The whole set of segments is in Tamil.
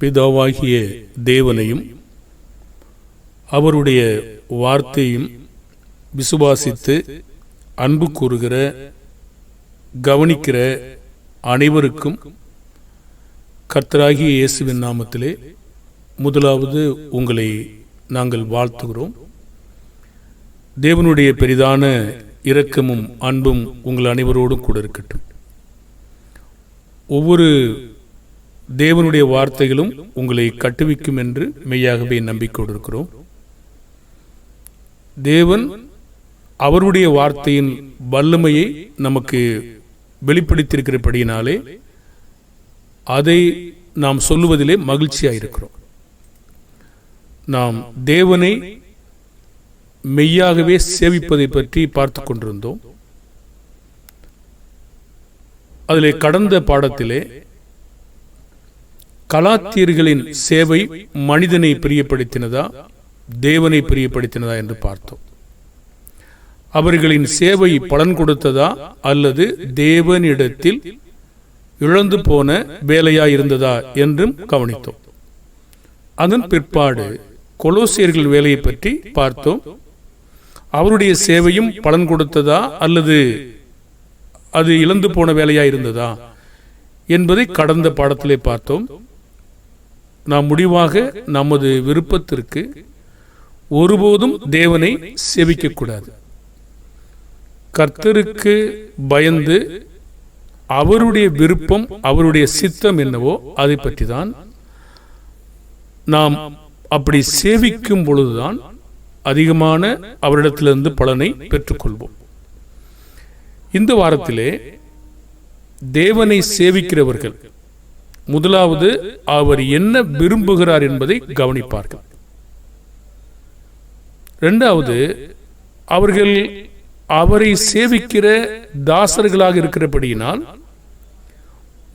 பிதாவாகிய தேவனையும் அவருடைய வார்த்தையும் விசுவாசித்து அன்பு கூறுகிற கவனிக்கிற அனைவருக்கும் கர்த்தராகிய இயேசுவின் நாமத்திலே முதலாவது உங்களை நாங்கள் வாழ்த்துகிறோம். தேவனுடைய பெரிதான இரக்கமும் அன்பும் உங்கள் அனைவரோடும் கூட இருக்கட்டும். ஒவ்வொரு தேவனுடைய வார்த்தைகளும் உங்களை கட்டுவிக்கும் என்று மெய்யாகவே நம்பிக்கொண்டு இருக்கிறோம். தேவன் அவருடைய வார்த்தையின் வல்லமையை நமக்கு வெளிப்படுத்தியிருக்கிறபடியினாலே அதை நாம் சொல்லுவதிலே மகிழ்ச்சியாக இருக்கிறோம். நாம் தேவனை மெய்யாகவே சேவிப்பதை பற்றி பார்த்து கொண்டிருந்தோம். அதிலே கடந்த பாடத்திலே கலாத்தியர்களின் சேவை மனிதனை பிரியப்படுத்தினதா தேவனை பிரியப்படுத்தினதா என்று பார்த்தோம். அவர்களின் சேவை பலன் கொடுத்ததா அல்லது தேவனிடத்தில் இழந்து போன வேலையா இருந்ததா என்றும் கவனித்தோம். அதன் பிற்பாடு கொலோசியர்கள் வேலையை பற்றி பார்த்தோம். அவருடைய சேவையும் பலன் கொடுத்ததா அல்லது அது இழந்து போன வேலையா இருந்ததா என்பதை கடந்த பாடத்திலே பார்த்தோம். நாம் முடிவாக நமது விருப்பத்திற்கு ஒருபோதும் தேவனை சேவிக்க கூடாது. கர்த்தருக்கு பயந்து அவருடைய விருப்பம் அவருடைய சித்தம் என்னவோ அதை பற்றி தான் நாம் அப்படி சேவிக்கும் பொழுதுதான் அதிகமான அவரிடத்திலிருந்து பலனை பெற்றுக்கொள்வோம். இந்த வாரத்திலே தேவனை சேவிக்கிறவர்கள் முதலாவது அவர் என்ன விரும்புகிறார் என்பதை கவனிப்பார்கள். இரண்டாவது, அவர்கள் அவரை சேவிக்கிற தாசர்களாக இருக்கிறபடியினால்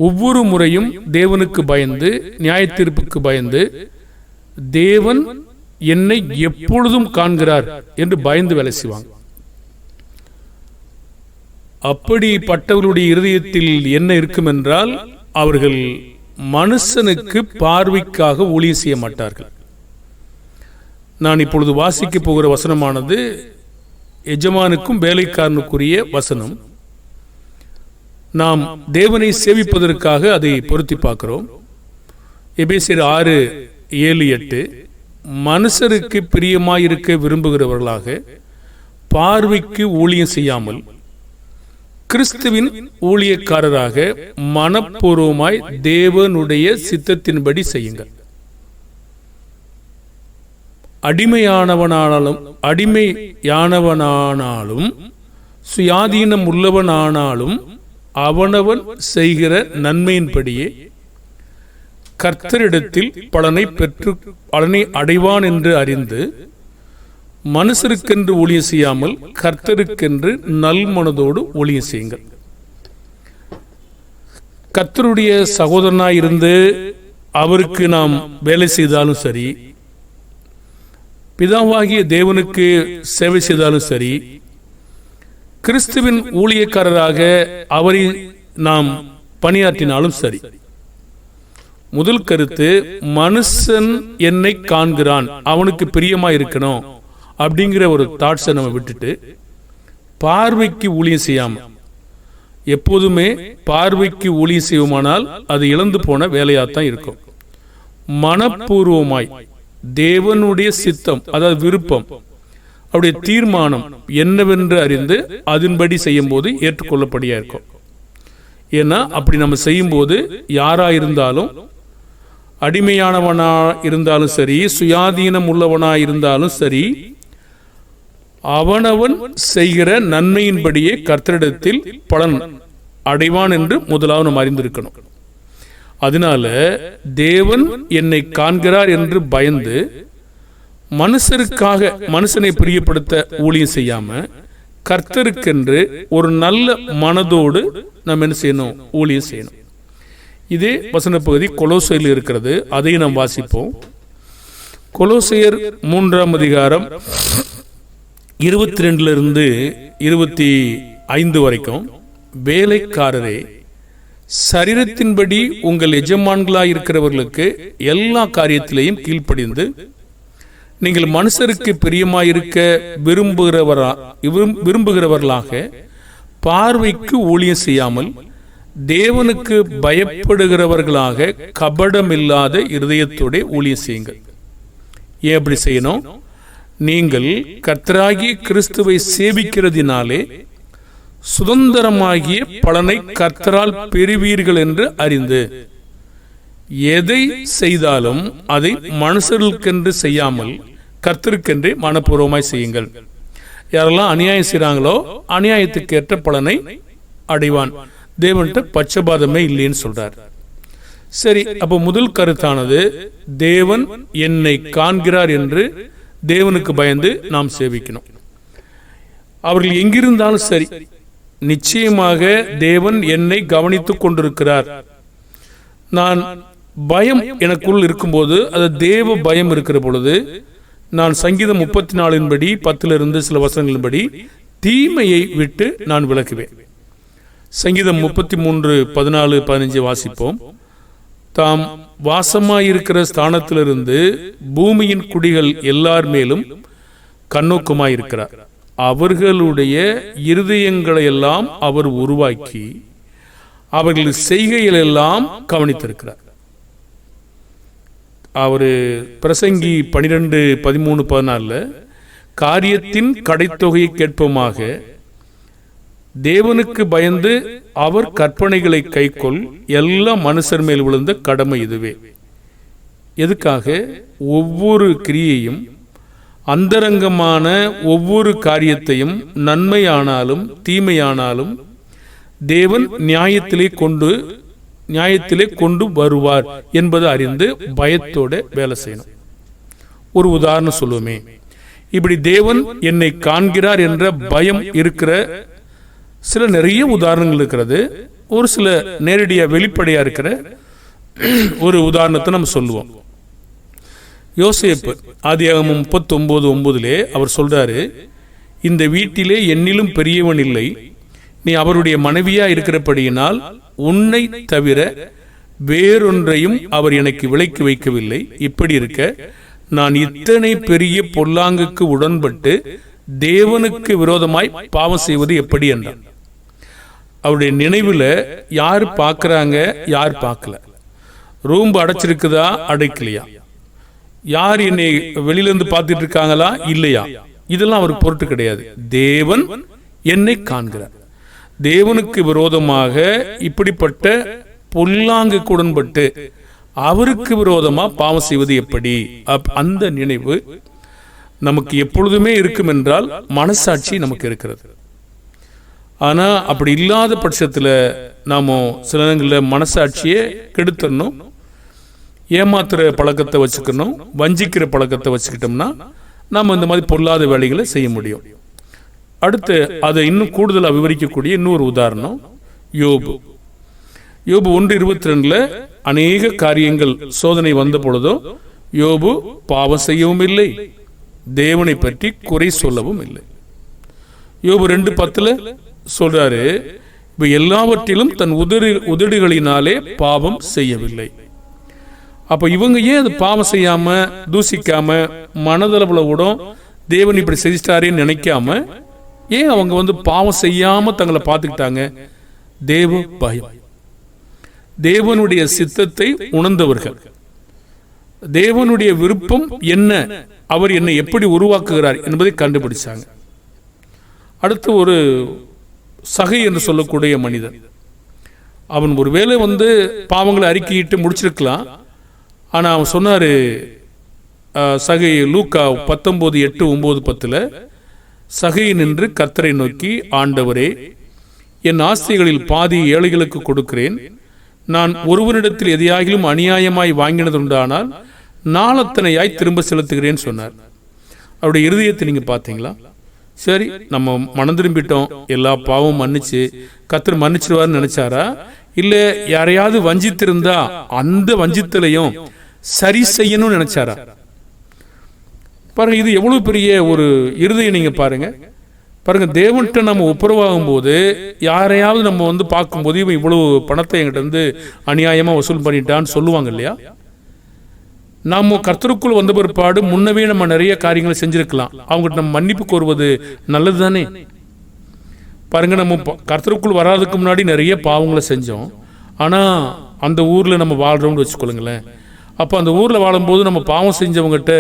ஒவ்வொரு முறையும் தேவனுக்கு பயந்து நியாயத்தீர்ப்புக்கு பயந்து தேவன் என்னை எப்பொழுதும் காண்கிறார் என்று பயந்து வேலை செய்வாங்க. அப்படிப்பட்டவர்களுடைய இருதயத்தில் என்ன இருக்கும் என்றால் அவர்கள் மனுஷனுக்கு பார்வைக்காக ஊழியம் செய்ய மாட்டார்கள். நான் இப்பொழுது வாசிக்க போகிற வசனமானது எஜமானுக்கும் வேலைக்காரனுக்குரிய வசனம். நாம் தேவனை சேவிப்பதற்காக அதை பொருத்தி பார்க்கிறோம். எபேசியர் 6:7-8 மனுஷருக்கு பிரியமாயிருக்க விரும்புகிறவர்களாக பார்வைக்கு ஊழியம் செய்யாமல் கிறிஸ்துவின் ஊழியக்காரராக மனப்பூர்வமாய் தேவனுடைய சித்தத்தின்படி செய்யுங்கள். அடிமையானவனானாலும் சுயாதீனம் உள்ளவனானாலும் அவனவன் செய்கிற நன்மையின்படியே கர்த்தரிடத்தில் பலனை அடைவான் என்று அறிந்து மனுஷருக்கென்று ஊழியம் செய்யாமல் கர்த்தருக்கென்று நல் மனதோடு ஊழியம் செய்யுங்கள். கர்த்தருடைய சகோதரனாய் இருந்து அவருக்கு நாம் வேலை செய்தாலும் சரி, பிதாவாகிய தேவனுக்கு சேவை செய்தாலும் சரி, கிறிஸ்துவின் ஊழியக்காரராக அவரை நாம் பணியாற்றினாலும் சரி, முதல் கருத்து மனுஷன் என்னை காண்கிறான் அவனுக்கு பிரியமா இருக்கணும் அப்படிங்கிற ஒரு தாட்ஸை நம்ம விட்டுட்டு பார்வைக்கு ஊழியம் செய்யாம எப்போதுமே பார்வைக்கு ஊழியம் செய்வோமானால் அது இழந்து போன வேலையாத்தான் இருக்கும். மனப்பூர்வமாய் தேவனுடைய சித்தம் அதாவது விருப்பம் அவருடைய தீர்மானம் என்னவென்று அறிந்து அதன்படி செய்யும் போது ஏற்றுக்கொள்ளப்படியா இருக்கும். ஏன்னா அப்படி நம்ம செய்யும் போது யாரா இருந்தாலும், அடிமையானவனா இருந்தாலும் சரி, சுயாதீனம் உள்ளவனா இருந்தாலும் சரி, அவனவன் செய்கிற நன்மையின்படியே கர்த்தரிடத்தில் பலன் அடைவான் என்று முதலாவது நாம் அறிந்திருக்கணும். அதனால தேவன் என்னை காண்கிறார் என்று பயந்து மனுஷருக்காக மனுஷனை பிரியப்படுத்த ஊழியம் செய்யாம கர்த்தருக்கென்று ஒரு நல்ல மனதோடு நாம் என்ன செய்யணும்? ஊழியம் செய்யணும். இதே வசன பகுதி கொலோசையில் இருக்கிறது. அதை நாம் வாசிப்போம். கொலோசையர் 3:22-25 வரைக்கும், வேலைக்காரரே சரீரத்தின்படி உங்கள் எஜமான்களாயிருக்கிறவர்களுக்கு எல்லா காரியத்திலேயும் கீழ்ப்படிந்து நீங்கள் மனுஷருக்கு பிரியமாயிருக்க விரும்புகிறவர்களாக பார்வைக்கு ஊழியம் செய்யாமல் தேவனுக்கு பயப்படுகிறவர்களாக கபடமில்லாத இருதயத்தோட ஊழியம் செய்யுங்கள். ஏன் அப்படி செய்யணும்? நீங்கள் கர்த்தராகிய கிறிஸ்துவை சேவிக்கிறதினாலே சுதந்திரமாகிய பலனை கர்த்தரால் பெறுவீர்கள் என்று அறிந்து எதை செய்தாலும் அதை மனுஷர்களுக்கென்று செய்யாமல் கர்த்தருக்கென்று மனப்பூர்வமாய் செய்யுங்கள். யாரெல்லாம் அநியாயம் செய்றாங்களோ அநியாயத்துக்கு ஏற்ற பலனை அடைவான். தேவன்கிட்ட பட்சபாதமே இல்லைன்னு சொல்றார். சரி, அப்போ முதல் கருத்தானது தேவன் என்னை காண்கிறார் என்று தேவனுக்கு பயந்து நாம் சேவிக்கணும். அவர்கள் எங்கிருந்தாலும் சரி, நிச்சயமாக தேவன் என்னை கவனித்துக் கொண்டிருக்கிறார். நான் பயம் எனக்குள் இருக்கும்போது, அது தேவ பயம் இருக்கிற பொழுது, நான் சங்கீதம் 34 10 சில வசனங்களின்படி தீமையை விட்டு நான் விலக்குவேன். சங்கீதம் 33 14 15 வாசிப்போம். தாம் வாசமாயிருக்கிற ஸ்தானத்திலிருந்து பூமியின் குடிகள் எல்லார் மேலும் கண்ணோக்கமாயிருக்கிறார். அவர்களுடைய இருதயங்களை எல்லாம் அவர் உருவாக்கி அவர்கள் செய்கைகள் எல்லாம் கவனித்திருக்கிறார். அவர் பிரசங்கி 12 13 14 காரியத்தின் கடைத்தொகையை கேட்போமாக தேவனுக்கு பயந்து அவர் கற்பனைகளை கைக்கொள், எல்லா மனுஷர் மேல் விழுந்த கடமை இதுவே. எதுக்காக? ஒவ்வொரு கிரியையும் அந்தரங்கமான ஒவ்வொரு காரியத்தையும் நன்மையானாலும் தீமையானாலும் தேவன் நியாயத்திலே கொண்டு வருவார் என்பது அறிந்து பயத்தோட வேலை செய்யணும். ஒரு உதாரணம் சொல்லுவோமே, இப்படி தேவன் என்னை காண்கிறார் என்ற பயம் இருக்கிற சில நிறைய உதாரணங்கள் இருக்கிறது. ஒரு சில நேரடியா வெளிப்படையா இருக்கிற ஒரு உதாரணத்தை நம்ம சொல்லுவோம். யோசேப்பு ஆதியாகமம் 39:9 அவர் சொல்றாரு, இந்த வீட்டிலே என்னிலும் பெரியவன் இல்லை, நீ அவருடைய மனைவியா இருக்கிறபடியினால் உன்னை தவிர வேறொன்றையும் அவர் எனக்கு விலைக்கு வைக்கவில்லை. இப்படி இருக்க நான் இத்தனை பெரிய பொல்லாங்குக்கு உடன்பட்டு தேவனுக்கு விரோதமாய் பாவம் செய்வது எப்படி என்றான். அவருடைய நினைவுல யார் பார்க்கறாங்க, யார் பார்க்கல, ரூம் அடைச்சிருக்குதா அடைக்கலையா, யார் என்னை வெளியிலிருந்து பார்த்துட்டு இருக்காங்களா இல்லையா, இதெல்லாம் அவருக்கு பொருட்டு கிடையாது. தேவன் என்னை காண்கிறார். தேவனுக்கு விரோதமாக இப்படிப்பட்ட பொல்லாங்குக்கு உடன்பட்டு அவருக்கு விரோதமா பாவம் செய்வது எப்படி? அந்த நினைவு நமக்கு எப்பொழுதுமே இருக்கும் என்றால் மனசாட்சி நமக்கு இருக்கிறது. ஆனா அப்படி இல்லாத பட்சத்தில் நாம சில நேரங்களில் மனசாட்சியை கெடுத்துடணும், ஏமாத்துற பழக்கத்தை வச்சுக்கணும், வஞ்சிக்கிற பழக்கத்தை வச்சுக்கிட்டோம்னா நாம் இந்த மாதிரி பொல்லாத வேலைகளை செய்ய முடியும். அடுத்து அதை இன்னும் கூடுதலாக விவரிக்கக்கூடிய இன்னொரு உதாரணம் யோபு. யோபு 1:22 அநேக காரியங்கள் சோதனை வந்த பொழுதோ யோபு பாவம் செய்யவும் இல்லை, தேவனை பற்றி குறை சொல்லவும் இல்லை. யோபு 2:10 சொல்றாரு, இப்ப எல்லாவற்றிலும் தன் உதடுகளினாலே பாவம் செய்யவில்லை. அப்ப இவங்க ஏன் அது பாவம் செய்யாம தூசிக்காம மனதளவுல கூட தேவன் இப்படி செஞ்சிட்டாரேன்னு நினைக்காம ஏன் அவங்க பாவம் செய்யாம தங்களை பார்த்துக்கிட்டாங்க? தேவ பயம். தேவனுடைய சித்தத்தை உணர்ந்தவர்கள், தேவனுடைய விருப்பம் என்ன, அவர் என்னை எப்படி உருவாக்குகிறார் என்பதை கண்டுபிடிச்சாங்க. அடுத்து ஒரு சகை என்று சொல்லக்கூடிய மனிதன், அவன் ஒருவேளை பாவங்களை அறிக்கையிட்டு முடிச்சிருக்கலாம். ஆனா அவன் சொன்னாரு, சகை லூக்கா 19:8-9-10 சகை நின்று கர்த்தரை நோக்கி, ஆண்டவரே, என் ஆஸ்திகளில் பாதி ஏழைகளுக்கு கொடுக்கிறேன், நான் ஒருவரிடத்தில் எதையாகிலும் அநியாயமாய் வாங்கினதுண்டானால் நாளத்தனையாய் திரும்ப செலுத்துகிறேன்னு சொன்னார். அவருடைய இருதயத்தை நீங்க பார்த்தீங்களா? சரி, நம்ம மனம் திரும்பிட்டோம், எல்லா பாவம் மன்னிச்சு கர்த்தர் மன்னிச்சிருவார்னு நினைச்சாரா? இல்ல யாரையாவது வஞ்சித்திருந்தா அந்த வஞ்சித்தலையும் சரி செய்யணும்னு நினைச்சாரா? பாருங்க, இது எவ்வளவு பெரிய ஒரு இருதயம். நீங்க பாருங்க, பாருங்க, தேவன்கிட்ட நம்ம ஒப்புரவாகும் போது யாரையாவது நம்ம பார்க்கும்போது இவன் இவ்வளவு பணத்தை என்கிட்ட அநியாயமா வசூல் பண்ணிட்டான்னு சொல்லுவாங்க இல்லையா? நாம கர்த்தருக்குள் வந்த பிற்பாடு முன்னவே நம்ம நிறைய காரியங்களை செஞ்சிருக்கலாம். அவங்ககிட்ட நம்ம மன்னிப்பு கோருவது நல்லது தானே? பாருங்க, நம்ம கர்த்தருக்குள் வராதுக்கு முன்னாடி நிறைய பாவங்களை செஞ்சோம். ஆனா அந்த ஊர்ல நம்ம வாழ்றோம்னு வச்சுக்கொள்ளுங்களேன். அப்போ அந்த ஊர்ல வாழும்போது நம்ம பாவம் செஞ்சவங்ககிட்ட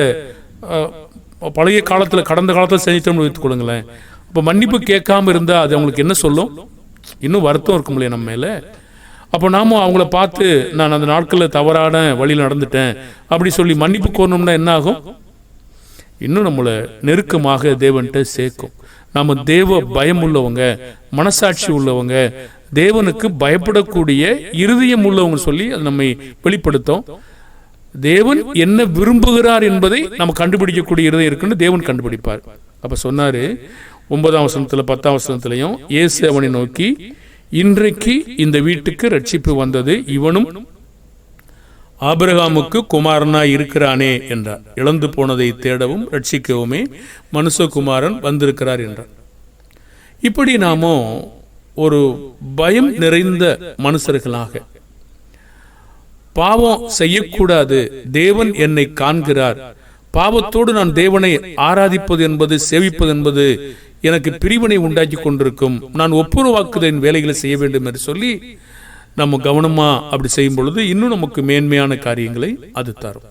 பழைய காலத்துல கடந்த காலத்துல செஞ்சோம்னு வைத்துக்கொள்ளுங்களேன். இப்போ மன்னிப்பு கேட்காம இருந்தா அது அவங்களுக்கு என்ன சொல்லும்? இன்னும் வருத்தம் இருக்கும் இல்லையா நம்ம மேல? அப்போ நாம அவங்கள பார்த்து நான் அந்த நாட்களில் தவறான வழியில் நடந்துட்டேன் அப்படி சொல்லி மன்னிப்பு கோரணும்னா என்ன ஆகும்? இன்னும் நம்மளை நெருக்கமாக தேவன்கிட்ட சேர்க்கும். நாம தேவ பயம் உள்ளவங்க, மனசாட்சி உள்ளவங்க, தேவனுக்கு பயப்படக்கூடிய இருதயம் உள்ளவங்க சொல்லி அது நம்மை வெளிப்படுத்தும். தேவன் என்ன விரும்புகிறார் என்பதை நம்ம கண்டுபிடிக்கக்கூடிய இருதயம் இருக்குன்னு தேவன் கண்டுபிடிப்பார். அப்ப சொன்னாரு 9ஆம் வசனத்துல 10ஆம் வசனத்திலையும், இயேசு அவனை நோக்கி, இன்றைக்கு இந்த வீட்டுக்கு ரட்சிப்பு வந்தது, இவனும் ஆபிரகாமுக்கு குமாரனாய் இருக்கிறானே என்றார். இழந்து போனதை தேடவும் ரட்சிக்கவுமே மனுஷகுமாரன் வந்திருக்கிறார் என்றார். இப்படி நாம ஒரு பயம் நிறைந்த மனுஷர்களாக, பாவம் செய்யக்கூடாது, தேவன் என்னை காண்கிறார், பாவத்தோடு நான் தேவனை ஆராதிப்பது என்பது சேவிப்பது என்பது எனக்கு பிரிவினை உண்டாக்கி கொண்டிருக்கும், நான் ஒப்புரவாக்குதலின் வேலைகளை செய்ய வேண்டும் என்று சொல்லி நம்ம கவனமா அப்படி செய்யும் பொழுது இன்னும் நமக்கு மேன்மையான காரியங்களை அது தரும்.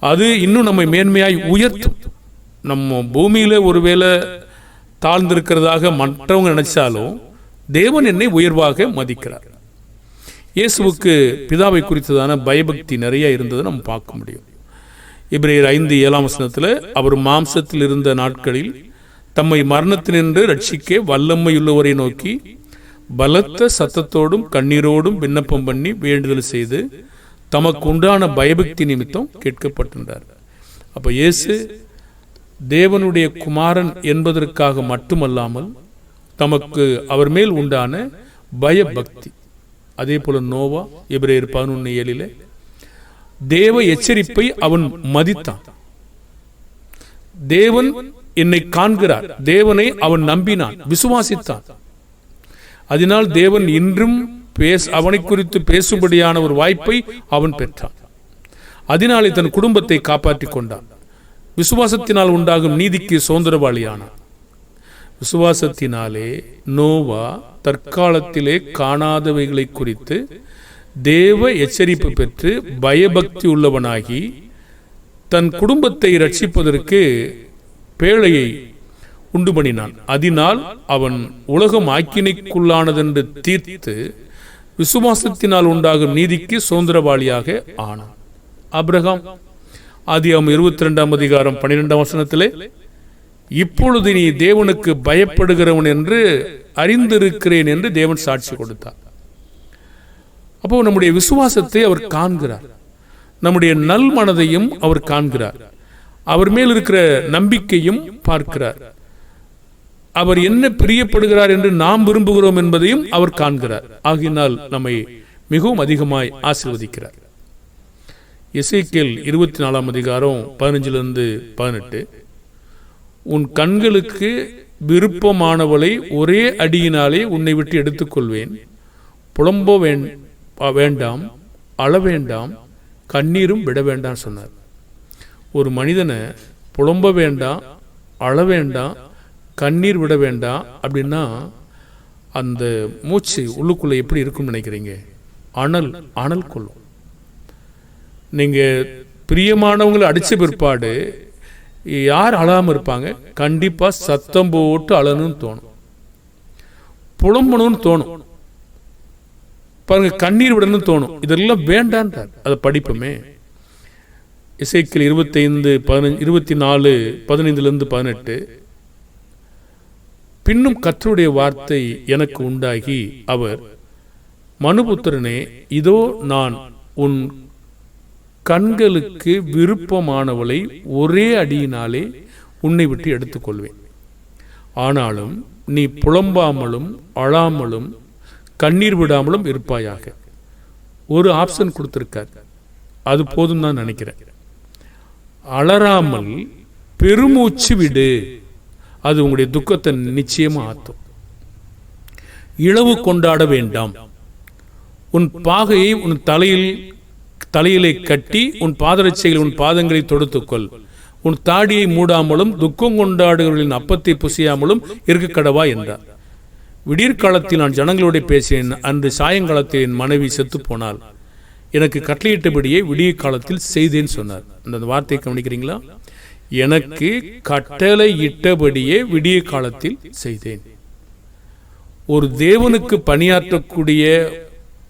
அது இன்னும் நம்மை மேன்மையாய் உயர்த்தும். நம்ம பூமியில ஒருவேளை தாழ்ந்திருக்கிறதாக மற்றவங்க நினைச்சாலும் தேவன் என்னை உயர்வாக மதிக்கிறார். இயேசுவுக்கு பிதாவை குறித்ததான பயபக்தி நிறைய இருந்ததை நம்ம பார்க்க முடியும். எபிரேயர் 5:7 வசனத்தில், அவர் மாம்சத்தில் இருந்த நாட்களில் தம்மை மரணத்தினின்று ரட்சிக்க வல்லமையுள்ளவரை நோக்கி பலத்த சத்தத்தோடும் கண்ணீரோடும் விண்ணப்பம் பண்ணி வேண்டுதல் செய்து தமக்கு உண்டான பயபக்தி நிமித்தம் கேட்கப்பட்டிருந்தார். அப்ப இயேசு தேவனுடைய குமாரன் என்பதற்காக மட்டுமல்லாமல் தமக்கு அவர் மேல் உண்டான பயபக்தி. அதே போல நோவா எபிரேயர் 11:7 தேவ எச்சரிப்பை அவன் மதித்தான். தேவன் என்னை காண்கிறார், தேவனை அவன் நம்பினான், விசுவாசித்தான். அதனால் தேவன் இன்றும் அவனை குறித்து பேசும்படியான ஒரு வாய்ப்பை அவன் பெற்றான். அதனாலே தன் குடும்பத்தை காப்பாற்றிக் கொண்டான். விசுவாசத்தினால் உண்டாகும் நீதிக்கு சுதந்திரவாளியானான். விசுவாசத்தினாலே நோவா தற்காலத்திலே காணாதவைகளை குறித்து தேவ எச்சரிப்பு பெற்று பயபக்தி உள்ளவனாகி தன் குடும்பத்தை ரட்சிப்பதற்கு பேழையை உண்டு பண்ணினான். அதனால் அவன் உலகம் ஆக்கினைக்குள்ளானதென்று தீர்த்து விசுவாசத்தினால் உண்டாகும் நீதிக்கு சுதந்திரவாளியாக ஆனான். ஆபிரகாம் ஆதியாகமம் 22ஆம் அதிகாரம் 12ஆம் வசனத்திலே, இப்பொழுது நீ தேவனுக்கு பயப்படுகிறவன் என்று அறிந்திருக்கிறேன் என்று தேவன் சாட்சி கொடுத்தார். அப்போ நம்முடைய விசுவாசத்தை அவர் காண்கிறார், நம்முடைய நல் மனதையும் அவர் காண்கிறார், அவர் மேல் இருக்கிற நம்பிக்கையும் பார்க்கிறார், அவர் என்ன பிரியப்படுகிறார் என்று நாம் விரும்புகிறோம் என்பதையும் அவர் காண்கிறார். ஆகினால் நம்மை மிகவும் அதிகமாய் ஆசீர்வதிக்கிறார். எசேக்கியேல் 24ஆம் அதிகாரம் 15-18, உன் கண்களுக்கு விருப்பமானவளை ஒரே அடியினாலே உன்னை விட்டு எடுத்துக்கொள்வேன், புலம்ப வேண்டாம், அழ வேண்டாம், கண்ணீரும் விட வேண்டாம் சொன்னார். ஒரு மனிதனை புலம்ப வேண்டாம், அழ வேண்டாம், கண்ணீர் விட வேண்டாம் அப்படின்னா அந்த மூச்சு உள்ளுக்குள்ள எப்படி இருக்கும்னு நினைக்கிறீங்க? அனல் கொள்ளும். நீங்க பிரியமானவங்களை அடிச்ச பிற்பாடு யார் அழாம இருப்பாங்க? கண்டிப்பா சத்தம் போட்டு அழணும்னு தோணும், புலம்பணும்னு தோணும், பாருங்க கண்ணீர் விடணும்னு தோணும். இதெல்லாம் வேண்டான்றார். அதை படிப்போமே. எசேக்கியேல் 24:15-18, பின்னும் கர்த்தருடைய வார்த்தை எனக்கு உண்டாகி அவர், மனுபுத்திரனே, இதோ நான் உன் கண்களுக்கு விருப்பமானவளை ஒரே அடியினாலே உன்னை விட்டு எடுத்துக்கொள்வேன், ஆனாலும் நீ புலம்பாமலும் அழாமலும் கண்ணீர் விடாமலும் இருப்பாயாக. ஒரு ஆப்ஷன் கொடுத்திருக்கார், அது போதும் தான் நினைக்கிறேன். அலறாமல் பெருமூச்சு விடு, அது உங்களுடைய துக்கத்தை நிச்சயமா ஆற்றும். இழவு கொண்டாட வேண்டாம். உன் பாகையை உன் தலையிலே கட்டி உன் பாதரட்சையில் உன் பாதங்களை தொடுத்துக்கொள். உன் தாடியை மூடாமலும் துக்கம் கொண்டாடுகளின் அப்பத்தை புசியாமலும் இருக்க கடவா என்றார். விடியற்காலத்தில் நான் ஜனங்களோட பேசினேன். அன்று சாயங்காலத்தில் என் மனைவி செத்து போனால் எனக்கு கட்டளையிட்டபடியே விடிய காலத்தில் செய்தேன் சொன்னார். அந்த வார்த்தையை கவனிக்கிறீங்களா? எனக்கு கட்டளை இட்டபடியே விடிய காலத்தில் செய்தேன். ஒரு தேவனுக்கு பணியாற்றக்கூடிய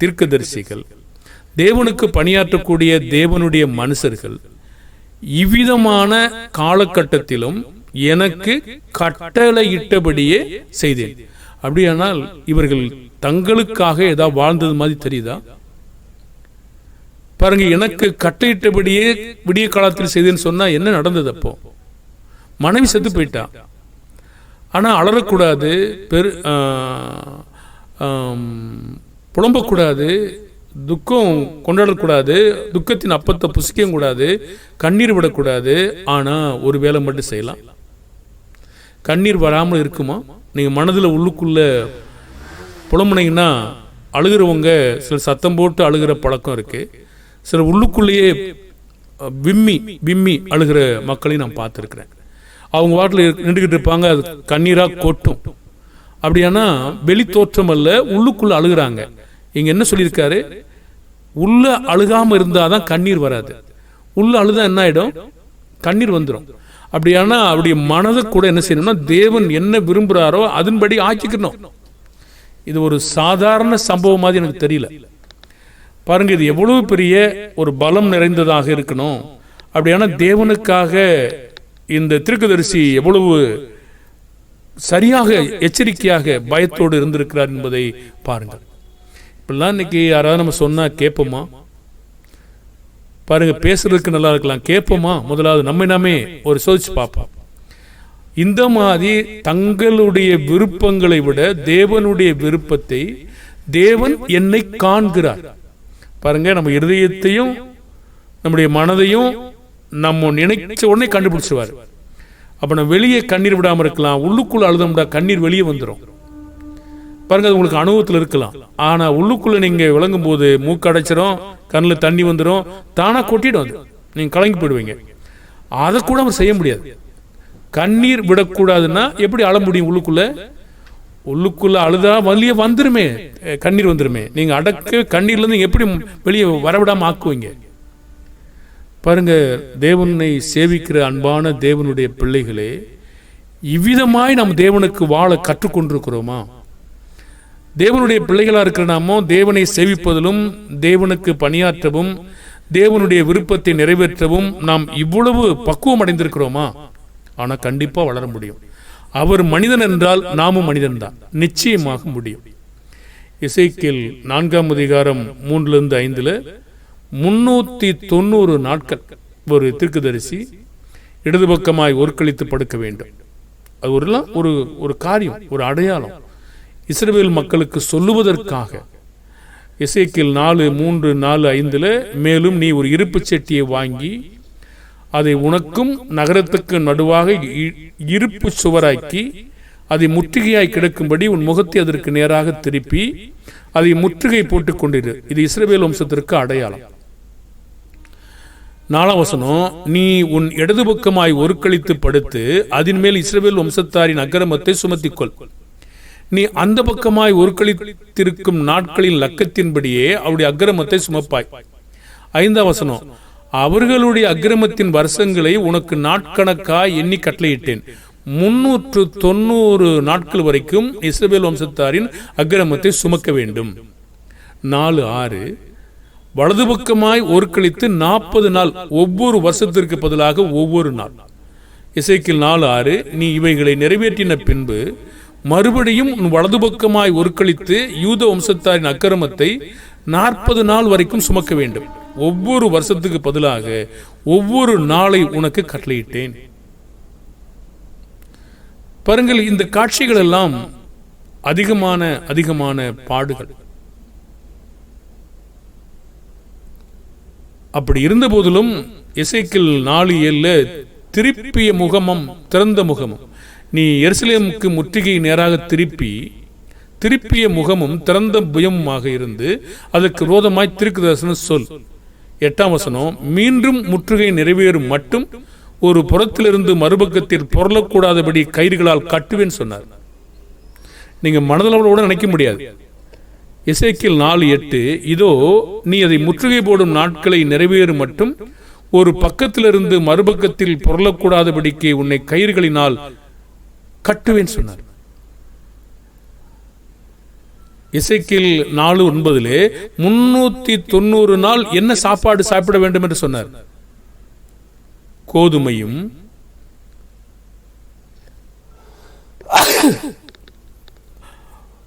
தீர்க்கதரிசிகள், தேவனுக்கு பணியாற்றக்கூடிய தேவனுடைய மனுஷர்கள் இவ்விதமான காலகட்டத்திலும் எனக்கு கட்டளையிட்டபடியே செய்தேன். அப்படியானால் இவர்கள் தங்களுக்காக ஏதாவது வாழ்ந்தது மாதிரி தெரியுதா? பாருங்க, எனக்கு கட்டளையிட்டபடியே விடிய காலத்தில் செய்தேன்னு சொன்னா என்ன நடந்தது? அப்போ மனைவி செத்து போயிட்டா. ஆனா அலறக்கூடாது, புலம்பக்கூடாது, துக்கம் கொண்டாடக்கூடாது, துக்கத்தின் அப்பத்தை புசிக்கவும் கூடாது, கண்ணீர் விடக்கூடாது. ஆனா ஒரு வேலை மட்டும் செய்யலாம். கண்ணீர் வராமல் இருக்குமா? நீங்க மனதில் உள்ளுக்குள்ள புலம்புனீங்கன்னா அழுகிறவங்க சில சத்தம் போட்டு அழுகிற பழக்கம் இருக்கு. சில உள்ளுக்குள்ளேயே விம்மி அழுகிற மக்களையும் நான் பார்த்துருக்கிறேன். அவங்க வாட்டில் நின்றுக்கிட்டு இருப்பாங்க, அது கண்ணீராக கொட்டும். அப்படியானா வெளி தோற்றம் அல்ல, உள்ளுக்குள்ள அழுகிறாங்க. இங்க என்ன சொல்லியிருக்காரு? உள்ள அழுகாம இருந்தாதான் கண்ணீர் வராது. உள்ள அழுதா என்ன ஆயிடும்? கண்ணீர் வந்துடும். அப்படியானா அவருடைய மனதை கூட என்ன செய்யணும்னா தேவன் என்ன விரும்புகிறாரோ அதன்படி ஆக்கிக்கணும். இது ஒரு சாதாரண சம்பவம் மாதிரி எனக்கு தெரியல. பாருங்க, இது எவ்வளவு பெரிய ஒரு பலம் நிறைந்ததாக இருக்கணும். அப்படியான தேவனுக்காக இந்த தீர்க்கதரிசி எவ்வளவு சரியாக எச்சரிக்கையாக பயத்தோடு இருந்திருக்கிறார் என்பதை பாருங்கள். இப்பெல்லாம் இன்னைக்கு யாராவது நம்ம சொன்னா கேட்போமா? பாருங்க, பேசுறதுக்கு நல்லா இருக்கலாம், கேட்போமா? முதலாவது நம்மை ஒரு சோதிச்சு பார்ப்போம். இந்த மாதிரி தங்களுடைய விருப்பங்களை விட தேவனுடைய விருப்பத்தை தேவன் என்னை காண்கிறார். பாருங்க, நம்ம இருதயத்தையும் நம்முடைய மனதையும் நம்ம நினைச்ச உடனே கண்டுபிடிச்சுவார். அப்ப நம்ம வெளியே கண்ணீர் விடாம இருக்கலாம், உள்ளுக்குள்ள அழுதம்டா கண்ணீர் வெளியே வந்துடும். பாருங்க, அது உங்களுக்கு அனுபவத்தில் இருக்கலாம். ஆனா உள்ளுக்குள்ள நீங்க விளங்கும் போது மூக்கு அடைச்சிரும், கண்ணில் தண்ணி வந்துடும், தானா கொட்டிடும். அது நீங்க கலங்கி போயிடுவீங்க. அதை கூட அவர் செய்ய முடியாது. கண்ணீர் விடக்கூடாதுன்னா எப்படி அழ முடியும்? உள்ளுக்குள்ள அழுதா வெளியே வந்துருமே, கண்ணீர் வந்துருமே. நீங்க அடக்க கண்ணீர்ல இருந்து எப்படி வெளியே வரவிடாம ஆக்குவீங்க? பாருங்க, தேவனை சேவிக்கிற அன்பான தேவனுடைய பிள்ளைகளே, இவ்விதமாய் நாம் தேவனுக்கு வாழ கற்றுக்கொண்டிருக்கிறோமா? தேவனுடைய பிள்ளைகளா இருக்கிற நாமோ தேவனை சேவிப்பதிலும் தேவனுக்கு பணியாற்றவும் தேவனுடைய விருப்பத்தை நிறைவேற்றவும் நாம் இவ்வளவு பக்குவம் அடைந்திருக்கிறோமா? ஆனா கண்டிப்பா வளர முடியும். அவர் மனிதன் என்றால் நாமும் மனிதன் தான், நிச்சயமாக முடியும். எசேக்கியேல் 4ஆம் அதிகாரம் 3-5 390 நாட்கள் ஒரு தீர்க்கதரிசி இடது பக்கமாய் ஒருக்களித்து படுக்க வேண்டும். அது ஒரு காரியம், ஒரு அடையாளம் இஸ்ரவேல் மக்களுக்கு சொல்லுவதற்காக. எசேக்கியேல் 4:3-4-5 மேலும் நீ ஒரு இருப்பு செட்டியை வாங்கி அதை உனக்கும் நகரத்துக்கு நடுவாக இருப்பு சுவராக்கி அதை முற்றுகையாய் கிடக்கும்படி உன் முகத்தை அதற்கு நேராக திருப்பி அதை முற்றுகை போட்டுக் கொண்டிரு. இது இஸ்ரவேல் வம்சத்திற்கு அடையாளம். 4ஆம் வசனம், நீ உன் இடது பக்கமாய் ஒருக்களித்து படுத்து அதன் மேல் இஸ்ரவேல் வம்சத்தாரின் அக்கிரமத்தை சுமத்திக்கொள். நீ அந்த பக்கமாய் ஒருக்களித்திருக்கும் நாட்களின் லக்கத்தின்படியே அவருடைய அக்கிரமத்தை சுமப்பாய். 5ஆம் வசனம், அவர்களுடைய அக்கிரமத்தின் வருஷங்களை உனக்கு நாட்கணக்காய் எண்ணி கட்டளையிட்டேன். 390 நாட்கள் வரைக்கும் இஸ்ரவேல் வம்சத்தாரின் அக்கிரமத்தை சுமக்க வேண்டும். 4:6 வலது பக்கமாய் ஒருக்களித்து 40 நாள், ஒவ்வொரு வருஷத்திற்கு பதிலாக ஒவ்வொரு நாள். எசேக்கியேல் 4:6 நீ இவைகளை நிறைவேற்றின பின்பு மறுபடியும் உன் வலது பக்கமாய் ஒருக்களித்து யூத வம்சத்தாரின் அக்கிரமத்தை 40 நாள் வரைக்கும் சுமக்க வேண்டும். ஒவ்வொரு வருஷத்துக்கு பதிலாக ஒவ்வொரு நாளை உனக்கு கட்டளையிட்டேன். பாருங்கள், இந்த காட்சிகள் எல்லாம் அதிகமான பாடுகள். அப்படி இருந்த போதிலும் எசேக்கியேல் 4:7 திருப்பிய முகமும் திறந்த முகமும் நீ எருசலேமுக்கு முற்றுகை நேராக திருப்பிய முகமும் திறந்த புயமுமாக இருந்து அதற்கு விரோதமாய் தீர்க்கதரிசனம் சொல். 8ஆம் வசனம், மீண்டும் முற்றுகை நிறைவேறும் மட்டும் ஒரு புறத்திலிருந்து மறுபக்கத்தில் பொருளக்கூடாதபடி கயிறுகளால் கட்டுவேன் சொன்னார். நீங்க மனதளவோட நினைக்க முடியாது. எசேக்கியேல் 4:8, இதோ நீ அதை முற்றுகை போடும் நாட்களை நிறைவேறும் மட்டும் ஒரு பக்கத்திலிருந்து மறுபக்கத்தில் பொருளக்கூடாதபடிக்கு உன்னை கயிறுகளினால் கட்டுவேன் சொன்னார். எசேக்கியேல் 4:9 390 நாள் என்ன சாப்பாடு சாப்பிட வேண்டும் என்று சொன்னார். கோதுமையும்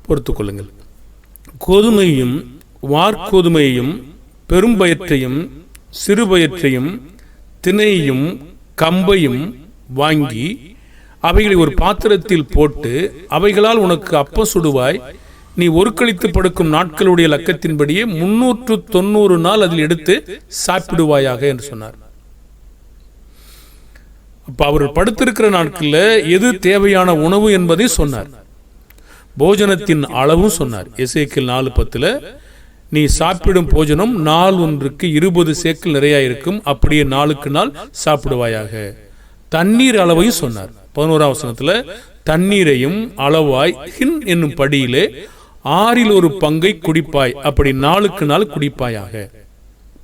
பொறுத்துக் கொள்ளுங்கள், கோதுமையும் வார்கோதுமையையும் பெரும்பயிற்றையும் சிறுபயிற்றையும் திணையையும் கம்பையும் வாங்கி அவைகளை ஒரு பாத்திரத்தில் போட்டு அவைகளால் உனக்கு அப்பம் சுடுவாய். நீ ஒருக்களித்து படுக்கும் நாட்களுடைய லக்கத்தின்படியே 390 நாள் அதில் எடுத்து சாப்பிடுவாயாக என்று சொன்னார். அப்ப அவர்கள் படுத்திருக்கிற நாட்கள்ல எது தேவையான உணவு என்பதை சொன்னார். போஜனத்தின் அளவும் சொன்னார். எசேக்கியேல் 4:10, நீ சாப்பிடும் போஜனம் நாள் ஒன்றுக்கு 20 சேக்கல் நிறைய இருக்கும், அப்படியே நாளுக்கு நாள் சாப்பிடுவாயாக. தண்ணீர் அளவையும் சொன்னார். 11ஆம் வசனத்துல, தண்ணீரையும் அளவாய் ஹின் என்னும் படியிலே 1/6 பங்கை குடிப்பாய், அப்படி நாளுக்கு நாள் குடிப்பாயாக.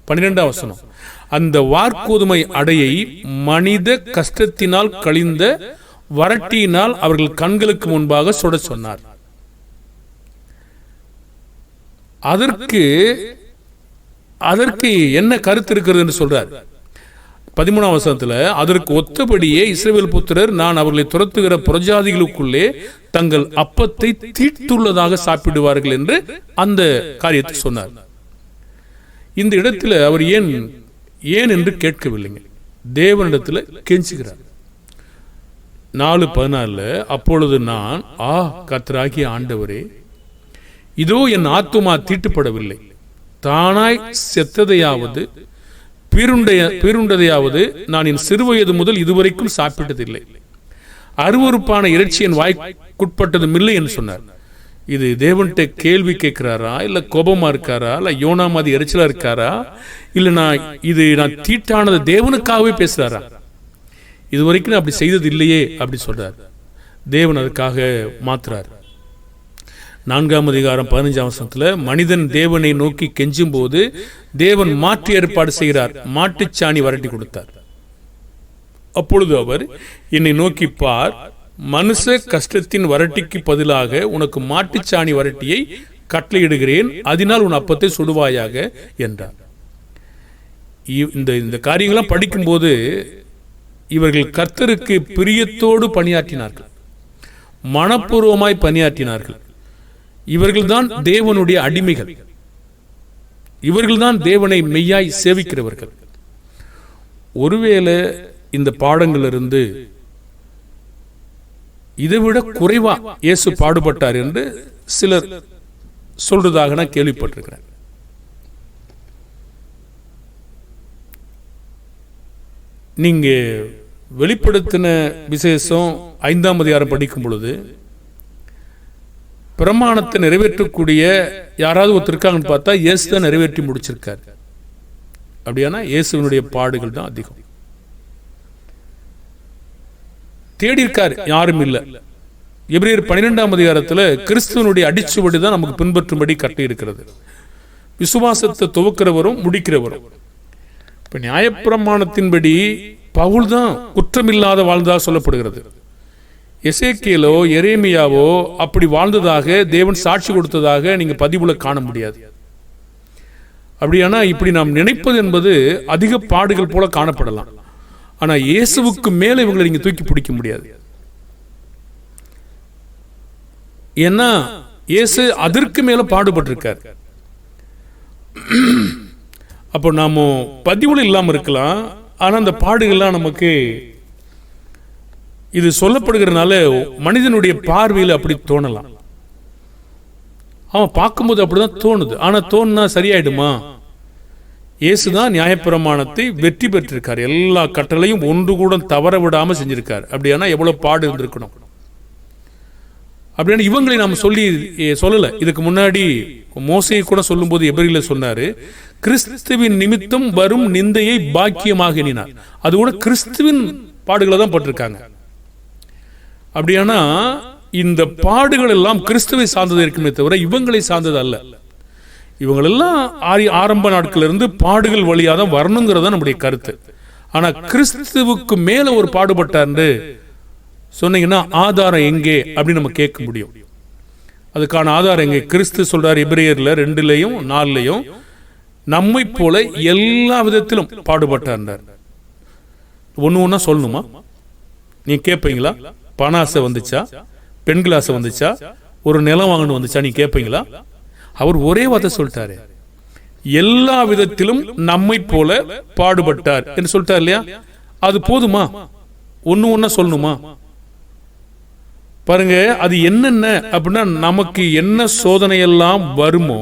12ஆம் வசனம், அந்த வார்கோதுமை அடையை மனித கஷ்டத்தினால் கழிந்த வறட்டியினால் அவர்கள் கண்களுக்கு முன்பாக சுட சொன்னார். அதற்கு என்ன கருத்து இருக்கிறது என்று சொல்றார். 13ஆம் வசனத்துல, அதற்கு ஒத்தபடியே இஸ்ரவேல் புத்திரர் நான் அவர்களை துரத்துகிற புறஜாதிகளுக்குள்ளே தங்கள் அப்பத்தை தீட்டுள்ளதாக சாப்பிடுவார்கள் என்று அந்த காரியத்தை சொன்னார். இந்த இடத்துல அவர் ஏன் என்று கேட்கவில்லைங்க, தேவனிடத்தில் கெஞ்சுகிறார். 4:14, அப்பொழுது நான் கர்த்தராகிய ஆண்டவரே, இதோ என் ஆத்துமா தீட்டுப்படவில்லை, தானாய் செத்ததையாவது பீருண்டதையாவது நான் என் சிறுவயது முதல் இதுவரைக்கும் சாப்பிட்டதில்லை. அருவருப்பான இறைச்சி என் வாய்க்குட்பட்டதும் இல்லை என்று சொன்னார். இது தேவன்கிட்ட கேள்வி கேட்கிறாரா, இல்ல கோபமா இருக்காரா, இல்ல யோனா மாதிரி எரிச்சலா இருக்காரா, இல்ல நான் தீட்டானது தேவனுக்காகவே பேசுறாரா? இதுவரைக்கும் அப்படி செய்தது இல்லையே அப்படி சொல்றார். தேவன் அதுக்காக மாத்துறார். 4ஆம் அதிகாரம் 15ஆம் வசனத்துல, மனிதன் தேவனை நோக்கி கெஞ்சும் போது தேவன் மாற்று ஏற்பாடு செய்கிறார். மாட்டுச்சாணி வரட்டி கொடுத்தார். அப்பொழுது அவர், என்னை நோக்கி பார், மனுஷ கஷ்டத்தின் வரட்டிக்கு பதிலாக உனக்கு மாட்டுச்சாணி வரட்டியை கட்டளையிடுகிறேன், அதனால் உன் அப்பத்தை சுடுவாயாக என்றார். இந்த காரியங்களாம் படிக்கும்போது இவர்கள் கர்த்தருக்கு பிரியத்தோடு பணியாற்றினார்கள், மனப்பூர்வமாய் பணியாற்றினார்கள். இவர்கள்தான் தேவனுடைய அடிமைகள், இவர்கள்தான் தேவனை மெய்யாய் சேவிக்கிறவர்கள். ஒருவேளை இந்த பாடங்களிலிருந்து இதைவிட குறைவா இயேசு பாடுபட்டார் என்று சிலர் சொல்றதாக நான் கேள்விப்பட்டிருக்கிறேன். நீங்க வெளிப்படுத்தின விசேஷம் 5ஆம் அதிகாரம் படிக்கும் பொழுது பிரமாணத்தை நிறைவேற்றக்கூடிய யாராவது ஒருத்தர் இருக்காங்கன்னு பார்த்தா இயேசு தான் நிறைவேற்றி முடிச்சிருக்காரு. அப்படியானா இயேசுவினுடைய பாடுகள் தான் அதிகம். தேடி இருக்கார், யாரும் இல்லை. எபிரேயர் 12ஆம் அதிகாரத்தில் கிறிஸ்துவனுடைய அடிச்சுவடி தான் நமக்கு பின்பற்றும்படி கட்டி இருக்கிறது. விசுவாசத்தை துவக்கிறவரும் முடிக்கிறவரும். இப்ப நியாயப்பிரமாணத்தின்படி பவுல் தான் குற்றமில்லாத வாழ்ந்ததாக சொல்லப்படுகிறது. எசேக்கியேலோ எரேமியாவோ அப்படி வாழ்ந்ததாக தேவன் சாட்சி கொடுத்ததாக நீங்க பதிவுல காண முடியாது. அப்படியானா இப்படி நாம் நினைப்பது என்பது அதிக பாடுகள் போல காணப்படலாம். ஆனா இயேசுவுக்கு மேல இவங்களை நீங்க தூக்கி பிடிக்க முடியாது. ஏன்னா இயேசு அதற்கு மேல பாடுபட்டிருக்கார். அப்போ நாம பதிவுல இல்லாம இருக்கலாம், ஆனா அந்த பாடுகள்லாம் நமக்கு இது சொல்லப்படுகிறதுனால மனிதனுடைய பார்வையில் அப்படி தோணலாம். அவன் பார்க்கும்போது அப்படிதான் தோணுது. ஆனா தோணுனா சரியாயிடுமா? இயேசுதான் நியாயப்பிரமாணத்தை வெற்றி பெற்றிருக்கார். எல்லா கட்டளையும் ஒன்று கூட தவற விடாம செஞ்சிருக்கார். அப்படியானா எவ்வளவு பாடு இருந்திருக்கணும். அப்படின்னா இவங்களை நாம் சொல்லலை. இதுக்கு முன்னாடி மோசையை கூட சொல்லும்போது எபிரேயர்ல சொன்னாரு, கிறிஸ்துவின் நிமித்தம் வரும் நிந்தையை பாக்கியமாக எண்ணினார். அது கூட கிறிஸ்துவின் பாடுகளை தான் பட்டிருக்காங்க. அப்படியானா இந்த பாடுகள் எல்லாம் கிறிஸ்துவை சார்ந்தது இருக்குமே தவிர இவங்களை சார்ந்தது அல்ல. இவங்களெல்லாம் ஆரம்ப நாட்கள் இருந்து பாடுகள் வழியாக தான் வரணுங்கிறத நம்முடைய கருத்து. ஆனா கிறிஸ்துவுக்கு மேல ஒரு பாடுபட்டார்ன்னு சொன்னீங்கன்னா ஆதாரம் எங்கே அப்படின்னு நம்ம கேட்க முடியும். அதுக்கான ஆதாரம் எங்கே? கிறிஸ்து சொல்றார் எபிரேயர்ல 2:4 நம்மை போல எல்லா விதத்திலும் பாடுபட்டார். ஒண்ணு ஒன்னா சொல்லணுமா? நீ கேட்பீங்களா? பண ஆசை வந்துச்சா, பெண்கள் ஆசை வந்துச்சா, ஒரு நிலம் வாங்கணும் வந்துச்சா, நீ கேட்பீங்களா? அவர் ஒரே வார்த்தை சொல்லிட்டாரு, எல்லா விதத்திலும் நம்மை போல பாடுபட்டார் என்று சொல்லிட்டார் இல்லையா? அது போதுமா? ஒண்ணு ஒன்னா சொல்லணுமா? பாருங்க, அது என்னென்ன அப்படின்னா, நமக்கு என்ன சோதனை எல்லாம் வருமோ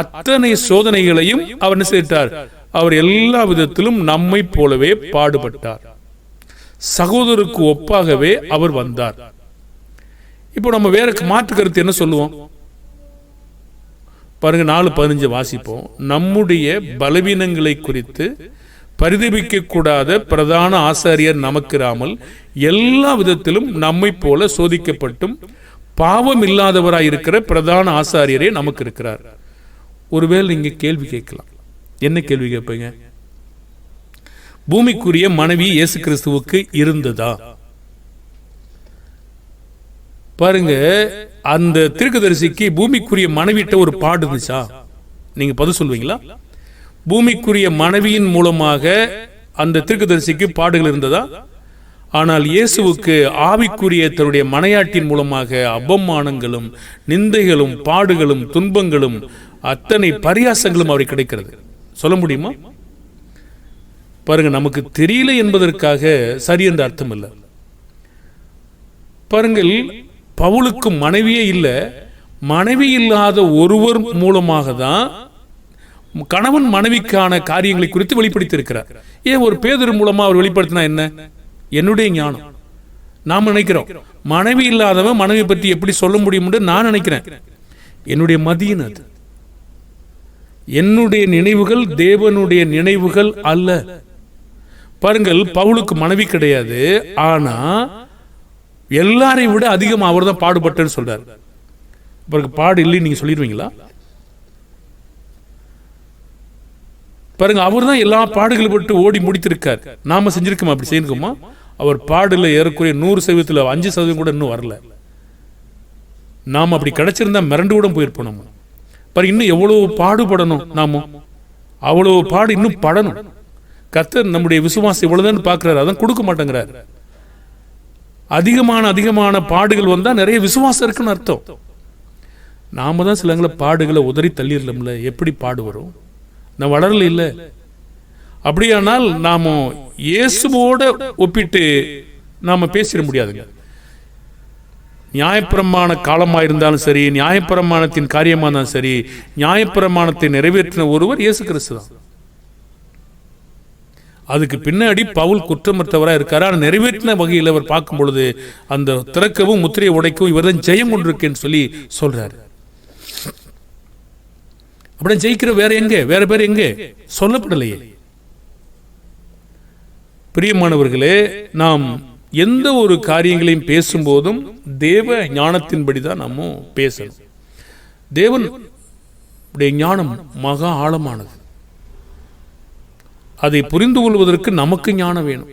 அத்தனை சோதனைகளையும் அவர் என்ன செய்தார்? அவர் எல்லா விதத்திலும் நம்மை போலவே பாடுபட்டார். சகோதரருக்கு ஒப்பாகவே அவர் வந்தார். இப்போ நம்ம வேற மாற்று கருத்து என்ன சொல்லுவோம் பாருங்க, 4:15 வாசிப்போம். நம்முடைய பலவீனங்களை குறித்து பரிதபிக்க கூடாத பிரதான ஆசாரியர் நமக்கிராமல் எல்லா விதத்திலும் நம்மை போல சோதிக்கப்பட்டும் பாவம் இல்லாதவராய் இருக்கிற பிரதான ஆசாரியரே நமக்கு இருக்கிறார். ஒருவேளை நீங்க கேள்வி கேட்கலாம். என்ன கேள்வி கேட்பீங்க? பூமிக்குரிய மனைவி இயேசு கிறிஸ்துவுக்கு இருந்ததா? பாருங்க, அந்த தீர்க்கதரிசிக்கு பூமிக்குரிய மனைவிட்ட ஒரு பாடு இருந்துச்சா? நீங்க பதில் சொல்வீங்களா? பூமிக்குரிய மனைவியின் மூலமாக அந்த தீர்க்கதரிசிக்கு பாடுகள் இருந்ததா? ஆனால் இயேசுவுக்கு ஆவிக்குரிய தன்னுடைய மனையாட்டின் மூலமாக அபமானங்களும் நிந்தைகளும் பாடுகளும் துன்பங்களும் அத்தனை பரியாசங்களும் அவருக்கு கிடைக்கிறது. சொல்ல முடியுமா? பாருங்க, நமக்கு தெரியல என்பதற்காக சரி என்ற அர்த்தம் இல்லை. பாருங்கள், பவுலுக்கு மனைவியே இல்லை. மனைவி இல்லாத ஒருவர் மூலமாக தான் கணவன் மனைவிக்கான காரியங்களை குறித்து வெளிப்படுத்தியிருக்கிறார். ஏன் ஒரு பேதுரு மூலமா அவர் வெளிப்படுத்தினா என்ன? என்னுடைய ஞானம். நாம் நினைக்கிறோம் மனைவி இல்லாதவன் மனைவி பற்றி எப்படி சொல்ல முடியும் நான் நினைக்கிறேன். என்னுடைய மதியின் அது. என்னுடைய நினைவுகள் தேவனுடைய நினைவுகள் அல்ல. பாருங்கள், பவுலுக்கு மனைவி கிடையாது. ஆனா எல்லாரையும் விட அதிகம் அவர் தான் பாடுபட்டேன்னு சொல்றாரு. பாடு இல்லைன்னு நீங்க சொல்லிடுவீங்களா? பாருங்க, அவர் தான் எல்லா பாடுகளை விட்டு ஓடி முடித்திருக்கார். நாம செஞ்சிருக்கோமா? அப்படி செய்யிருக்கோமா? அவர் பாடுல ஏறக்குறைய 100% 5% கூட இன்னும் வரல. நாம அப்படி கிடைச்சிருந்தா மிரண்டு கூட போயிருப்போம். நம்ம பாருங்க, இன்னும் எவ்வளவு பாடுபடணும். நாம அவ்வளவு பாடு இன்னும் படணும். கர்த்தர் நம்முடைய விசுவாசம் இவ்வளவுதான் பார்க்கிறார், அதான் கொடுக்க மாட்டேங்கிறார். அதிகமான பாடுகள் வந்தா நிறைய விசுவாசம் இருக்குன்னு அர்த்தம். நாம தான் சிலங்களை பாடுகளை உதறி தள்ளிடலாம்ல. எப்படி பாடு வரும்? நான் வளரல இல்ல. அப்படியானால் நாம இயேசுவோட ஒப்பிட்டு நாம பேசிட முடியாதுங்க. நியாயப்பிரமாண காலமா இருந்தாலும் சரி, நியாயப்பிரமாணத்தின் காரியமா இருந்தாலும் சரி, நியாயப்பிரமாணத்தை நிறைவேற்றின ஒருவர் இயேசு கிறிஸ்து தான். அதுக்கு பின்னாடி பவுல் குற்றமற்றவரா இருக்காரு. ஆனால் நிறைவேற்றின வகையில் அவர் பார்க்கும் பொழுது அந்த திறக்கவும் முத்திரையை உடைக்கவும் இவர் தான் ஜெயம் கொண்டிருக்கேன்னு சொல்லி சொல்றாரு. அப்படியே ஜெயிக்கிற வேற பேர் எங்கே சொல்லப்படலையே. பிரியமானவர்களே, நாம் எந்த ஒரு காரியங்களையும் பேசும்போதும் தேவ ஞானத்தின்படி தான் நம்ம பேசணும். தேவன் ஞானம் மகா ஆழமானது. அதை புரிந்து கொள்வதற்கு நமக்கு ஞானம் வேணும்.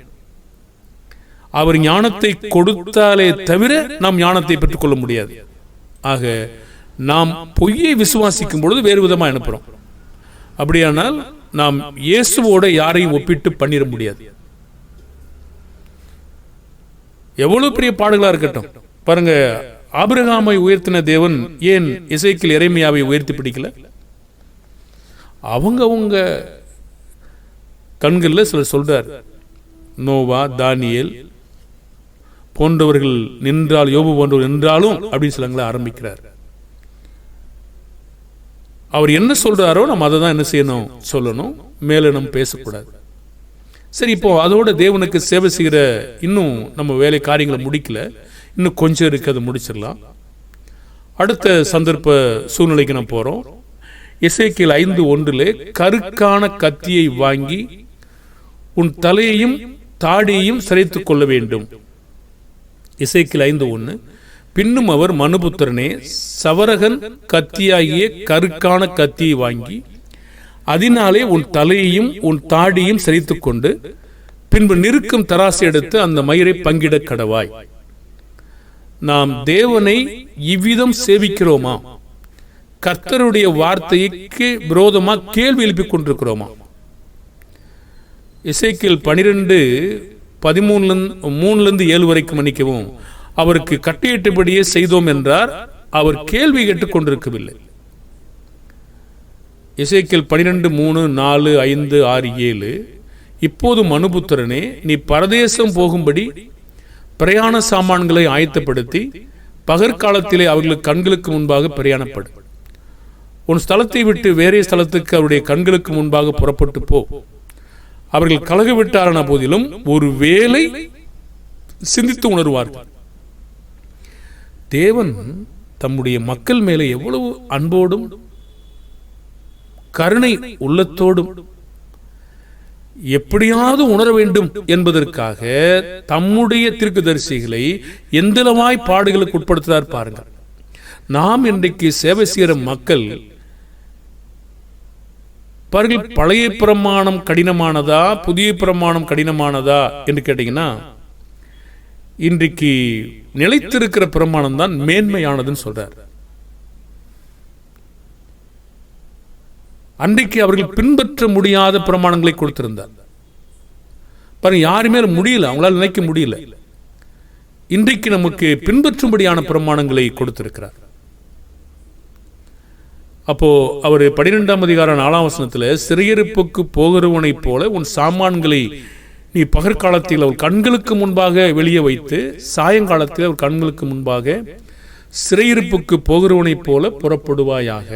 அவர் ஞானத்தை கொடுத்தாலே தவிர நாம் ஞானத்தை பெற்றுக் கொள்ள முடியாது. ஆக நாம் பொய்யை விசுவாசிக்கும் பொழுது வேறு விதமாக அனுப்புறோம். அப்படியானால் நாம் இயேசுவோட யாரையும் ஒப்பிட்டு பண்ணிட முடியாது. எவ்வளவு பெரிய பாடுகளா இருக்கட்டும். பாருங்க, ஆபிரகாமை உயர்த்தின தேவன் ஏன் எசேக்கியேல் எரேமியாவை உயர்த்தி பிடிக்கல? அவங்க கண்களில் சிலர் சொல்றார். நோவா, தானியேல் போன்றவர்கள் நின்றால், யோபு போன்றவர் நின்றாலும் அப்படின்னு சிலங்களை ஆரம்பிக்கிறார். அவர் என்ன சொல்றாரோ நம்ம அதை தான் என்ன செய்யணும், சொல்லணும். மேல நம்ம பேசக்கூடாது. சரி, இப்போ அதோட தேவனுக்கு சேவை செய்கிற இன்னும் நம்ம வேலை காரியங்களை முடிக்கல, இன்னும் கொஞ்சம் இருக்கு, அதை முடிச்சிடலாம். அடுத்த சந்தர்ப்ப சூழ்நிலைக்கு நம்ம போறோம். எசேக்கியேல் 5:1 கருக்கான கத்தியை வாங்கி உன் தலையையும் தாடியையும் சிரைத்துக் கொள்ள வேண்டும். எசேக்கியேல் 5:1. பின்னும் அவர், மனுபுத்திரனே, சவரகன் கத்தியாகிய கருக்கான கத்தியை வாங்கி அதனாலே உன் தலையையும் உன் தாடியும் சிரைத்துக் கொண்டு பின்பு நிற்கும் தராசை எடுத்து அந்த மயிரை பங்கிட கடவாய். நாம் தேவனை இவ்விதம் சேவிக்கிறோமா? கர்த்தருடைய வார்த்தைக்கு விரோதமா கேள்வி எழுப்பிக் கொண்டிருக்கிறோமா? எசேக்கியேல் 12:13-7 வரைக்கும் மன்னிக்கவும், அவருக்கு கட்டளையிட்டபடியே செய்தோம் என்றார். அவர் கேள்வி கேட்டுக் கொண்டிருக்கவில்லை. எசேக்கியேல் 12:3-4-5-6-7 இப்போது மனுபுத்திரனே, நீ பரதேசம் போகும்படி பிரயாண சாமான்களை ஆயத்தப்படுத்தி பகற்காலத்திலே அவர்களுக்கு கண்களுக்கு முன்பாக பிரயாணப்படு. உன் ஸ்தலத்தை விட்டு வேறே ஸ்தலத்துக்கு அவருடைய கண்களுக்கு முன்பாக புறப்பட்டு போ. அவர்கள் கலக விட்டாரான போதிலும் ஒரு வேளை சிந்தித்து உணர்வார்கள். தேவன் தம்முடைய மக்கள் மேலே எவ்வளவு அன்போடும் கருணை உள்ளத்தோடும் எப்படியாவது உணர வேண்டும் என்பதற்காக தம்முடைய தீர்க்கதரிசிகளை எந்தளவாய் பாடுகளுக்கு உட்படுத்துகிறார் பாருங்கள். நாம் இன்றைக்கு சேவை செய்கிற மக்கள் பாருங்கள், பழைய பிரமாணம் கடினமானதா புதிய பிரமாணம் கடினமானதா என்று கேட்டீங்கன்னா, இன்றைக்கு நிலைத்திருக்கிற பிரமாணம் தான் மேன்மையானதுன்னு சொல்றார். அன்றைக்கு அவர்கள் பின்பற்ற முடியாத பிரமாணங்களை கொடுத்திருந்தார் பாருங்க. யாருமே முடியல, அவங்களால நினைக்க முடியல. இன்றைக்கு நமக்கு பின்பற்றும்படியான பிரமாணங்களை கொடுத்திருக்கிறார். அப்போ அவர் 12:4 சிறையிருப்புக்கு போகிறவனை போல உன் சாமான்களை நீ பகற்காலத்தில் அவர் கண்களுக்கு முன்பாக வெளியே வைத்து சாயங்காலத்தில் அவர் கண்களுக்கு முன்பாக சிறையிருப்புக்கு போகிறவனை போல புறப்படுவாயாக.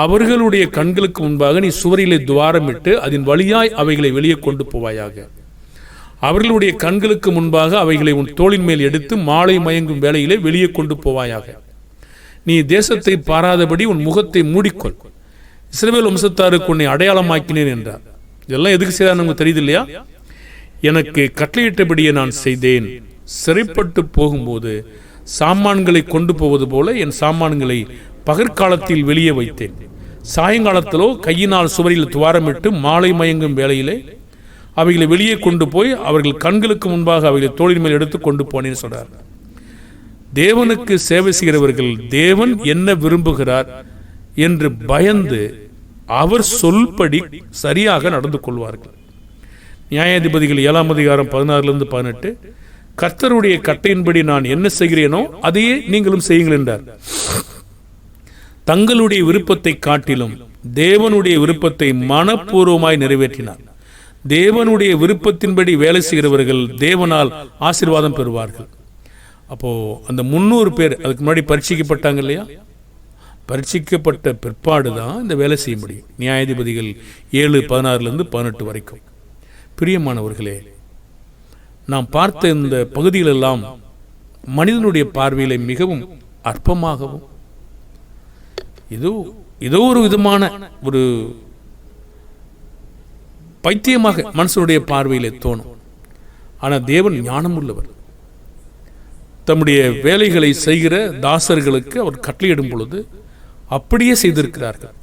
அவர்களுடைய கண்களுக்கு முன்பாக நீ சுவரிலே துவாரமிட்டு அதன் வழியாய் அவைகளை வெளியே கொண்டு போவாயாக. அவர்களுடைய கண்களுக்கு முன்பாக அவைகளை உன் தோளின் மேல் எடுத்து மாலை மயங்கும் வேளையிலே வெளியே கொண்டு போவாயாக. நீ தேசத்தை பாராதபடி உன் முகத்தை மூடிக்கொள். இஸ்ரவேல் வம்சத்தாருக்கு உன்னை அடையாளமாக்கினேன் என்றார். இதெல்லாம் எதுக்கு செய்தார் நமக்கு தெரியுது இல்லையா? எனக்கு கட்டளையிட்டபடியே நான் செய்தேன். சிறைப்பட்டு போகும்போது சாமான்களை கொண்டு போவது போல என் சாமான்களை பகற்காலத்தில் வெளியே வைத்தேன். சாயங்காலத்திலோ கையினால் சுவரில் துவாரமிட்டு மாலை மயங்கும் வேளையிலே அவைகளை வெளியே கொண்டு போய் அவர்கள் கண்களுக்கு முன்பாக அவைகளை தோளின் மேல் எடுத்து கொண்டு போனேன்னு சொல்றார். தேவனுக்கு சேவை செய்கிறவர்கள் தேவன் என்ன விரும்புகிறார் என்று பயந்து அவர் சொல்படி சரியாக நடந்து கொள்வார்கள். நியாயாதிபதிகள் 7:16-18 கர்த்தருடைய கட்டையின்படி நான் என்ன செய்கிறேனோ அதையே நீங்களும் செய்யுங்கள் என்றார். தங்களுடைய விருப்பத்தை காட்டிலும் தேவனுடைய விருப்பத்தை மனப்பூர்வமாய் நிறைவேற்றினார். தேவனுடைய விருப்பத்தின்படி வேலை செய்கிறவர்கள் தேவனால் ஆசீர்வாதம் பெறுவார்கள். அப்போ அந்த 300 பேர் அதுக்கு முன்னாடி பரீட்சிக்கப்பட்டாங்க இல்லையா? பரீட்சிக்கப்பட்ட பிற்பாடு தான் இந்த வேலை செய்ய முடியும். நியாயாதிபதிகள் 7:16-18 வரைக்கும். பிரியமானவர்களே, நாம் பார்த்த இந்த பகுதிகளெல்லாம் மனிதனுடைய பார்வையில மிகவும் அற்பமாகவும் ஏதோ ஒரு விதமான ஒரு பைத்தியமாக மனுஷனுடைய பார்வையிலே தோணும். ஆனால் தேவன் ஞானம் உள்ளவர். தம்முடைய வேலைகளை செய்கிற தாசர்களுக்கு அவர் கட்டளையிடும் பொழுது அப்படியே செய்திருக்கிறார்கள்.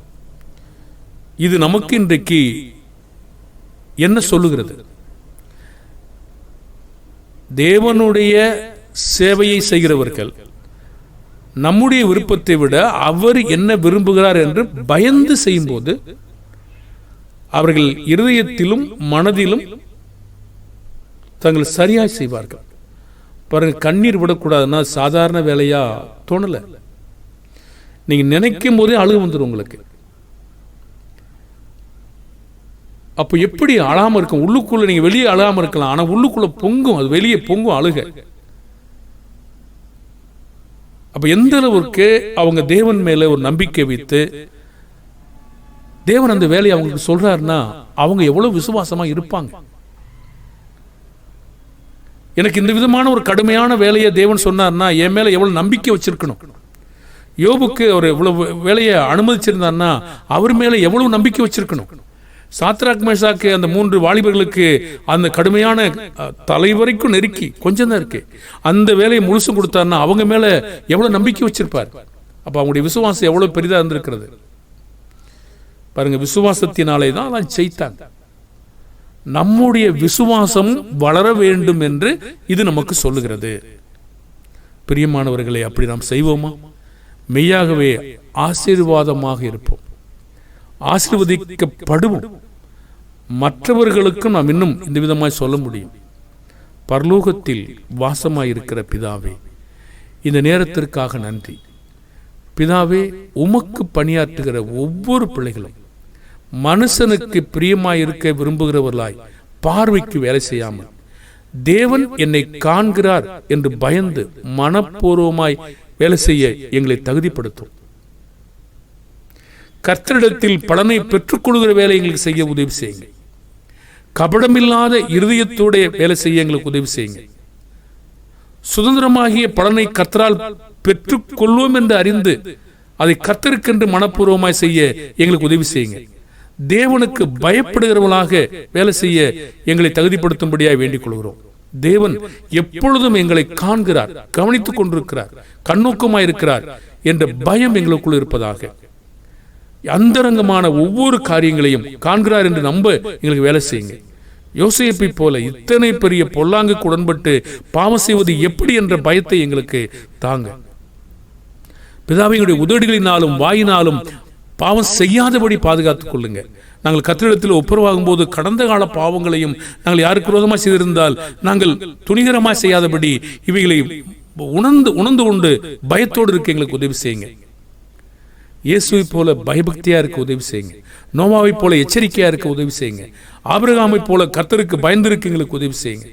இது நமக்கு இன்றைக்கு என்ன சொல்லுகிறது? தேவனுடைய சேவையை செய்கிறவர்கள் நம்முடைய விருப்பத்தை விட அவர் என்ன விரும்புகிறார் என்று பயந்து செய்யும்போது அவர்கள் இருதயத்திலும் மனதிலும் தங்கள் சரியாய் செய்வார்கள். பாருங்க, கண்ணீர் விடக்கூடாதுன்னா சாதாரண வேலையா தோணல. நீங்க நினைக்கும் போதே அழுகு வந்துடும் உங்களுக்கு. அப்போ எப்படி அழாம இருக்கும்? உள்ளுக்குள்ள நீங்க வெளியே அழாம இருக்கலாம், ஆனா உள்ளுக்குள்ள பொங்கும், அது வெளியே பொங்கும் அழுக. அப்ப எந்த அளவுக்கு அவங்க தேவன் மேல ஒரு நம்பிக்கை வைத்து தேவன் அந்த வேலையை அவங்களுக்கு சொல்றாருன்னா அவங்க எவ்வளவு விசுவாசமா இருப்பாங்க. எனக்கு இந்த விதமான ஒரு கடுமையான வேலையை தேவன் சொன்னார்னா என் மேல எவ்வளவு நம்பிக்கை வச்சிருக்கணும். யோபுக்கு அவர் இவ்வளவு வேலையை அனுமதிச்சிருந்தார்னா அவர் மேல எவ்வளவு நம்பிக்கை வச்சிருக்கணும். சாத்ராக் மேஷாக்கு அந்த 3 வாலிபர்களுக்கு அந்த கடுமையான தலை வரைக்கும் நெருக்கி கொஞ்சம் தான் இருக்கு, அந்த வேலையை முழுசும் கொடுத்தாருன்னா அவங்க மேல எவ்வளவு நம்பிக்கை வச்சிருப்பார். அப்ப அவங்களுடைய விசுவாசம் எவ்வளவு பெரிதா இருந்திருக்கிறது பாருங்க. விசுவாசத்தினாலே தான் அதான் செய்தாங்க. நம்முடைய விசுவாசம் வளர வேண்டும் என்று இது நமக்கு சொல்லுகிறது. பிரியமானவர்களே, அப்படி நாம் செய்வோமா? மெய்யாகவே ஆசீர்வாதமாக இருப்போம், ஆசீர்வதிக்கப்படுவோம். மற்றவர்களுக்கும் நாம் இன்னும் இந்த விதமாய் சொல்ல முடியும். பரலோகத்தில் வாசமாயிருக்கிற பிதாவே, இந்த நேரத்திற்காக நன்றி. பிதாவே, உமக்கு பணியாற்றுகிற ஒவ்வொரு பிள்ளைகளும் மனுஷனுக்கு பிரியமாயிருக்க விரும்புகிறவர்களாய் பார்வைக்கு வேலை செய்யாமல் தேவன் என்னை காண்கிறார் என்று பயந்து மனப்பூர்வமாய் வேலை செய்ய எங்களை தகுதிப்படுத்தும். கர்த்தரிடத்தில் பலனை பெற்றுக்கொள்கிற வேலை எங்களுக்கு செய்ய உதவி செய்யுங்க. கபடமில்லாத இருதயத்தோட வேலை செய்ய எங்களுக்கு உதவி செய்யுங்க. சுதந்திரமாகிய பலனை கர்த்தரால் பெற்றுக்கொள்வோம் என்று அறிந்து அதை கர்த்தருக்கென்று மனப்பூர்வமாய் செய்ய எங்களுக்கு உதவி செய்யுங்க. தேவனுக்கு பயப்படுகிறவர்களாக வேலை செய்ய எங்களை தகுதிப்படுத்தும்படியாக வேண்டிக் கொள்கிறோம். தேவன் எப்பொழுதும் எங்களை காண்கிறார், கவனித்துக் கொண்டிருக்கிறார், கண்ணோக்கமாயிருக்கிறார் என்ற பயம் எங்களுக்குள் இருப்பதாக, அந்தரங்கமான ஒவ்வொரு காரியங்களையும் காண்கிறார் என்று நம்ப எங்களுக்கு வேலை செய்யுங்க. யோசேப்பை போல இத்தனை பெரிய பொல்லாங்குக்கு உடன்பட்டு பாவம் செய்வது எப்படி என்ற பயத்தை எங்களுக்கு தாங்க. பிதாவினுடைய உதடுகளினாலும் வாயினாலும் பாவம் செய்யாதபடி பாதுகாத்துக் கொள்ளுங்க. நாங்கள் கர்த்தரிடத்தில் ஒப்புரவாகும் போது கடந்த கால பாவங்களையும் நாங்கள் யாருக்கு விரோதமாக செய்திருந்தால் நாங்கள் துணிகரமாக செய்யாதபடி இவைகளை உணர்ந்து கொண்டு பயத்தோடு இருக்க எங்களுக்கு உதவி செய்யுங்க. இயேசுவை போல பயபக்தியா இருக்க உதவி செய்யுங்க. நோவாவை போல எச்சரிக்கையா இருக்க உதவி செய்யுங்க. ஆபிரகாமை போல கர்த்தருக்கு பயந்திருக்க எங்களுக்கு உதவி செய்யுங்க.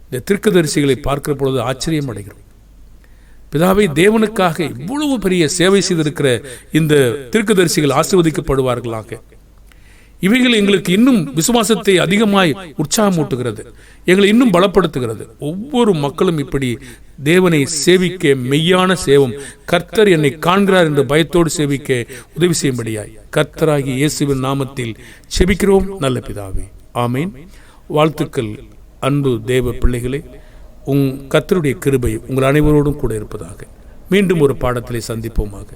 இந்த தீர்க்கதரிசிகளை பார்க்கிற பொழுது ஆச்சரியம் அடைகிறோம். பிதாவை, தேவனுக்காக இவ்வளவு பெரிய சேவை செய்திருக்கிற இந்த தீர்க்கதரிசிகள் ஆசீர்வதிக்கப்படுவார்களாக. இவைகள் எங்களுக்கு இன்னும் விசுவாசத்தை அதிகமாய் உற்சாகமூட்டுகிறது, எங்களை இன்னும் பலப்படுத்துகிறது. ஒவ்வொரு மக்களும் இப்படி தேவனை சேவிக்க மெய்யான சேவம், கர்த்தர் என்னை காண்கிறார் என்று பயத்தோடு சேவிக்க உதவி செய்யும்படியாய் கர்த்தராகிய இயேசுவின் நாமத்தில் செபிக்கிறோம் நல்ல பிதாவே, ஆமேன். வாழ்த்துக்கள் அன்பு தேவ பிள்ளைகளே. கர்த்தருடைய கிருபை உங்கள் அனைவரோடும் கூட இருப்பதாக. மீண்டும் ஒரு பாடத்திலே சந்திப்போமாக.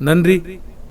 நன்றி.